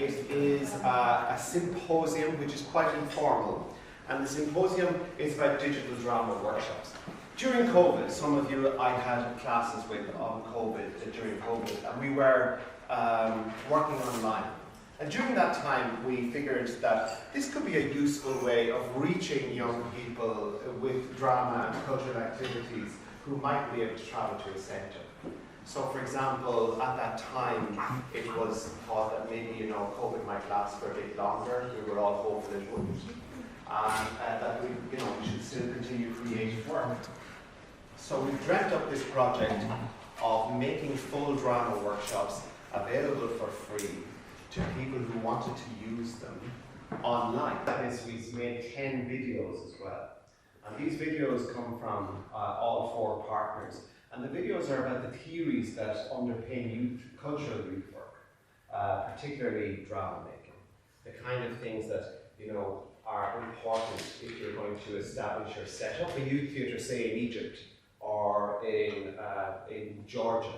It is a symposium which is quite informal, and the symposium is about digital drama workshops. During COVID, some of you I had classes with on COVID, during COVID, and we were working online. And during that time, we figured that this could be a useful way of reaching young people with drama and cultural activities who might be able to travel to a centre. So, for example, at that time, it was thought that maybe, COVID might last for a bit longer. We were all hopeful it wouldn't. And that we should still continue creative work. So we dreamt up this project of making full drama workshops available for free to people who wanted to use them online. That is, we've made 10 videos as well. And these videos come from all 4 partners. And the videos are about the theories that underpin cultural youth work, particularly drama making. The kind of things that, are important if you're going to establish or set up a youth theatre, say in Egypt, or in Georgia,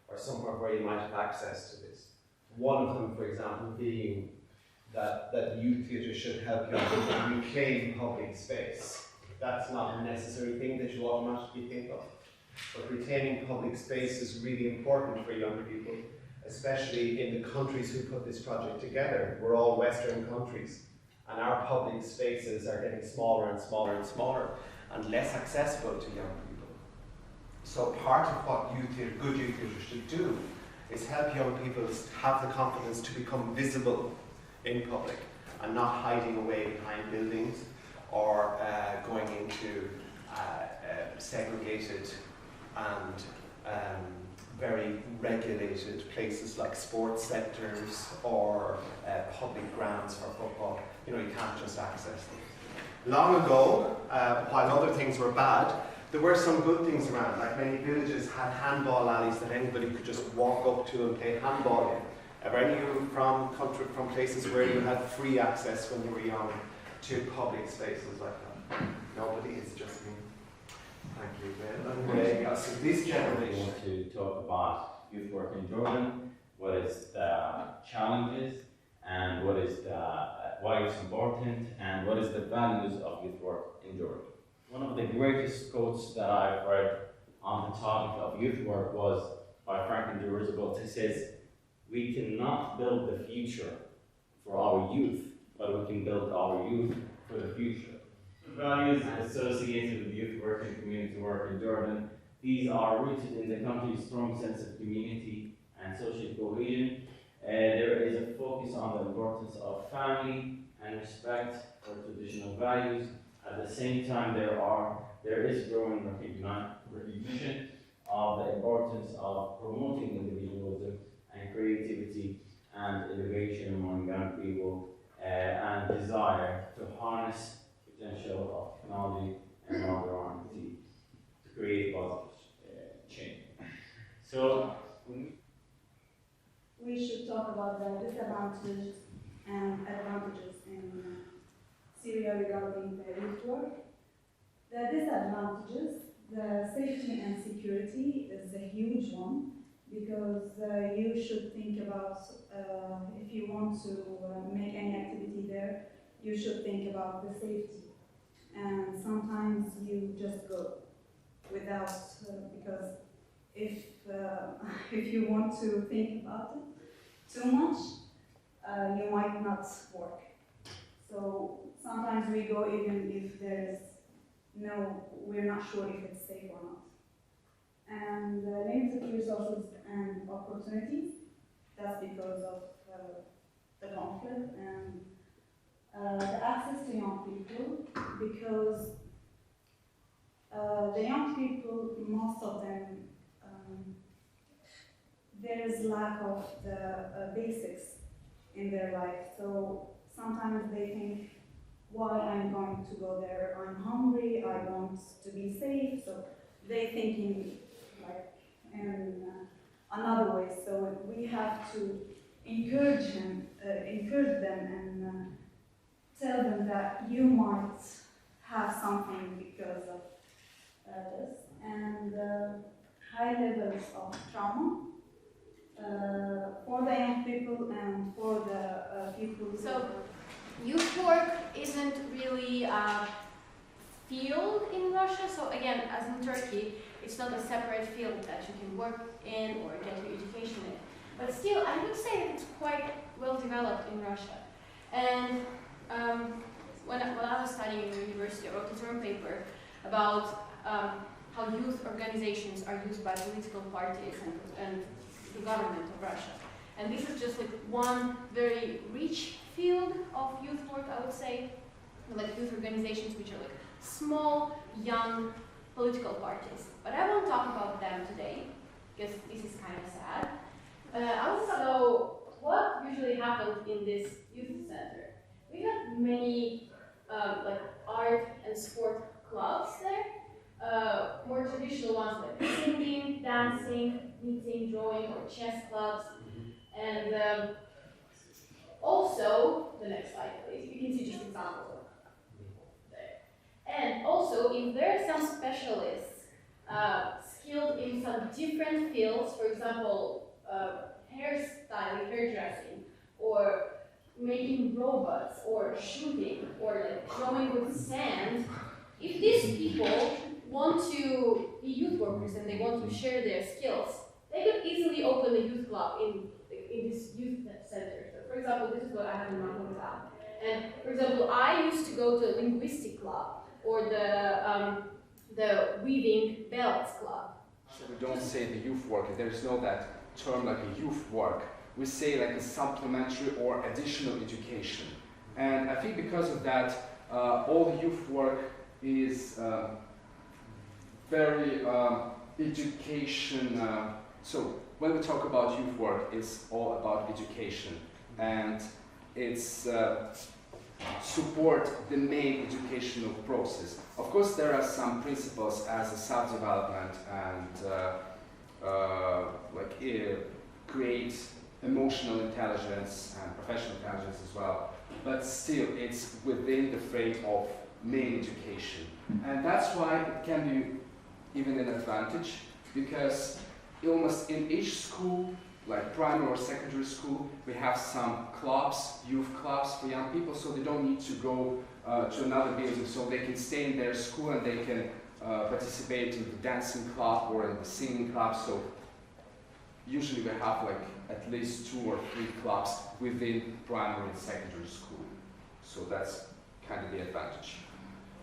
or somewhere where you might have access to this. One of them, for example, being that youth theatre should help young people reclaim public space. That's not a necessary thing that you automatically think of. But retaining public space is really important for young people, especially in the countries who put this project together. We're all Western countries, and our public spaces are getting smaller and smaller and smaller, and less accessible to young people. So part of what good youth theatre should do is help young people have the confidence to become visible in public, and not hiding away behind buildings, or going into segregated and very regulated places like sports centres or public grounds for football. You can't just access them. Long ago, while other things were bad, there were some good things around. Like many villages had handball alleys that anybody could just walk up to and play handball in. Are any of you from places where you had free access when you were young to public spaces like that? Nobody, it's just me. Thank you, Bill. So this generation. I want to talk about youth work in Jordan, what is the challenges, and why it's important, and what is the values of youth work in Jordan. One of the greatest quotes that I've read on the topic of youth work was by Franklin D. Roosevelt. He says, "We cannot build the future for our youth, but we can build our youth for the future." Values associated with youth work and community work in Jordan. These are rooted in the country's strong sense of community and social cohesion. There is a focus on the importance of family and respect for traditional values. At the same time, there is growing recognition of the importance of promoting individualism and creativity and innovation among young people, and desire to harness potential of technology and modernity to create positive change. So we should talk about the disadvantages and advantages in Syria regarding the youth work. The disadvantages, the safety and security is a huge one, because you should think about if you want to make any activity there, you should think about the safety. And sometimes you just go without, because if you want to think about it too much, you might not work. So sometimes we go even if we're not sure if it's safe or not. And limited resources and opportunities, that's because of the conflict and the access to young people, because the young people, most of them, there is lack of the basics in their life. So sometimes they think, why I'm going to go there? I'm hungry, I want to be safe. So they thinking in another way. So we have to encourage them and tell them that you might have something because of this. And high levels of trauma for the young people and for the people. So, youth work isn't really a field in Russia. So again, as in Turkey, it's not a separate field that you can work in or get your education in. But still, I would say that it's quite well developed in Russia. And when I was studying in university, I wrote a term paper about how youth organizations are used by political parties and the government of Russia. And this is just like one very rich field of youth work, I would say, like youth organizations which are like small, young political parties. But I won't talk about them today, because this is kind of sad. I want to know what usually happens in this youth center. We have many like art and sport clubs there, more traditional ones like singing, dancing, knitting, drawing, or chess clubs. And also, the next slide please, you can see just examples of there. And also, if there are some specialists skilled in some different fields, for example, hairstyling, hairdressing, or making robots, or shooting, or like drawing with sand, if these people want to be youth workers and they want to share their skills, they could easily open a youth club in this youth center. So, for example, this is what I have in my hometown. And for example, I used to go to a linguistic club or the weaving belts club. So we don't say the youth work. There is no that term like a youth work. We say like a supplementary or additional education. And I think because of that, all the youth work is very education. So when we talk about youth work, it's all about education, and it's support the main educational process. Of course, there are some principles as a self-development and create emotional intelligence and professional intelligence as well. But still, it's within the frame of main education, and that's why it can be even an advantage, because almost in each school, like primary or secondary school, we have some clubs, youth clubs for young people, so they don't need to go to another building, so they can stay in their school and they can participate in the dancing club or in the singing club. So usually we have like at least 2 or 3 clubs within primary and secondary school. So that's kind of the advantage.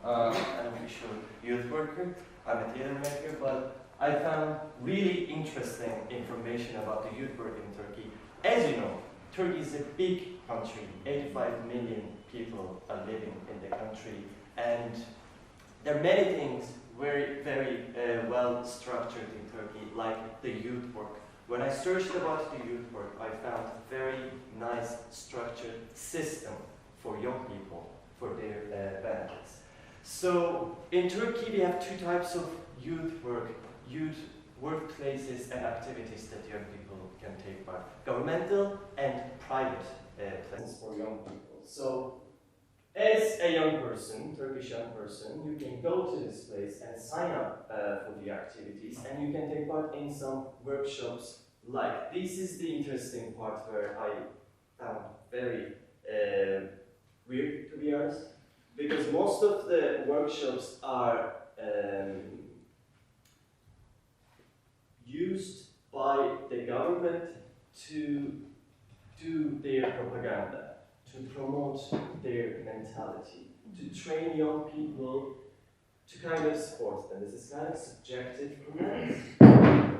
I'm official youth worker, I'm a theater maker, but I found really interesting information about the youth work in Turkey. As you know, Turkey is a big country. 85 million people are living in the country, and there are many things very well structured in Turkey, like the youth work. When I searched about the youth work, I found a very nice structured system for young people, for their benefits. So in Turkey we have 2 types of youth workplaces and activities that young people can take part. Governmental and private places for young people. So as a young person, Turkish young person, you can go to this place and sign up for the activities, and you can take part in some workshops. Like this is the interesting part where I found very weird, to be honest, because most of the workshops are used by the government to do their propaganda, to promote their mentality, to train young people to kind of support them. This is kind of subjective comments.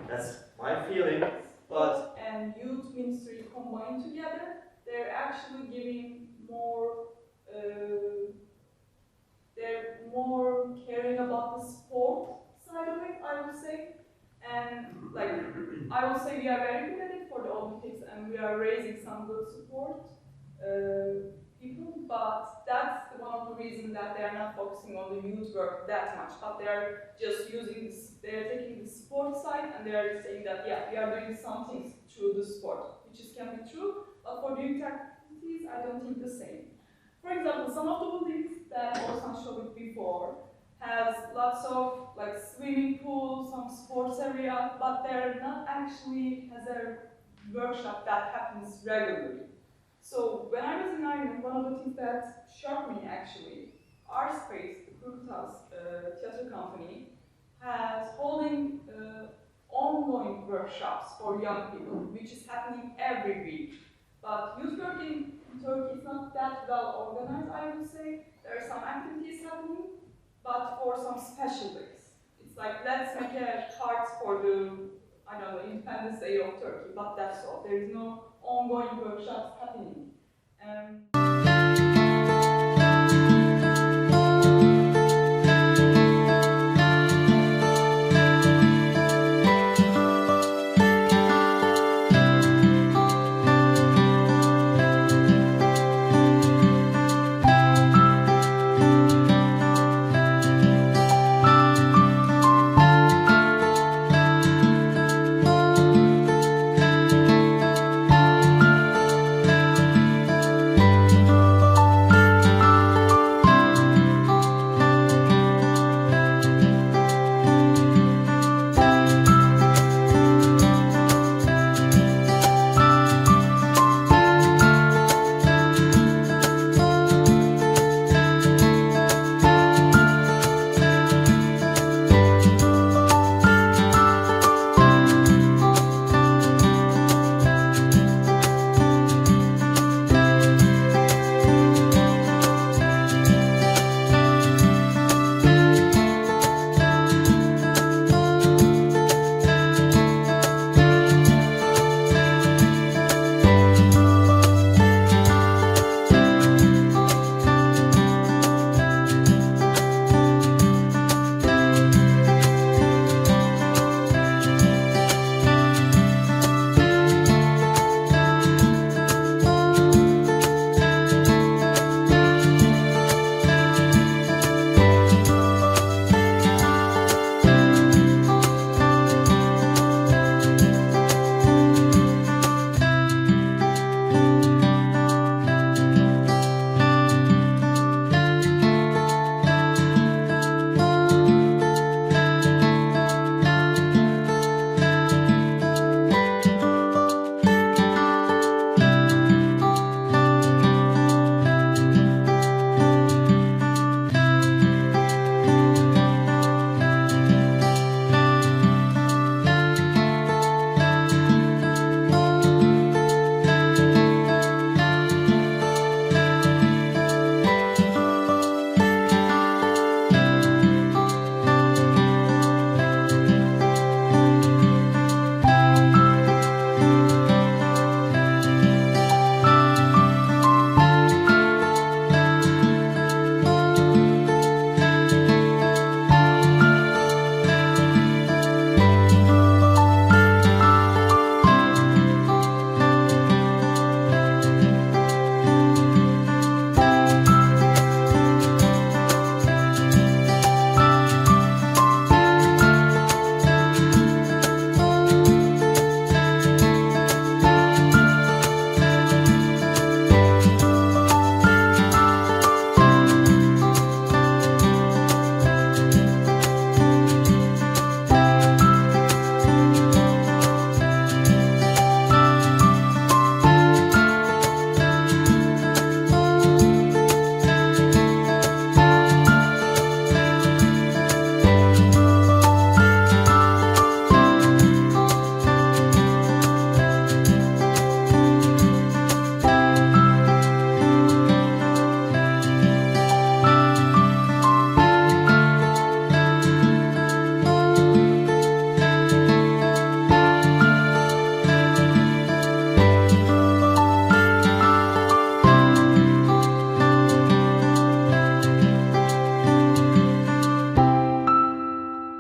That's my feeling, but and youth ministry combined together, they're actually giving more, they're more caring about the sport side of it, I would say. And like, I would say we are very good at it for the Olympics, and we are raising some good support people, but that's one of the reasons that they are not focusing on the youth work that much, but they are just using this, they are taking the sport side and they are saying that, yeah, we are doing something through the sport, which can be true, but for the youth activities, I don't think the same. For example, some of the buildings that Oğuzhan showed before has lots of like swimming pools, some sports area, but they're not actually has a workshop that happens regularly. So when I was in Ireland, one of the things that shocked me actually, our space, the Kurtas theater company, has holding ongoing workshops for young people, which is happening every week. But youth work in Turkey is not that well organized, I would say. There are some activities happening, but for some special days. It's like, let's make a card for the, I don't know, Independence Day of Turkey, but that's all. There is no ongoing workshops happening.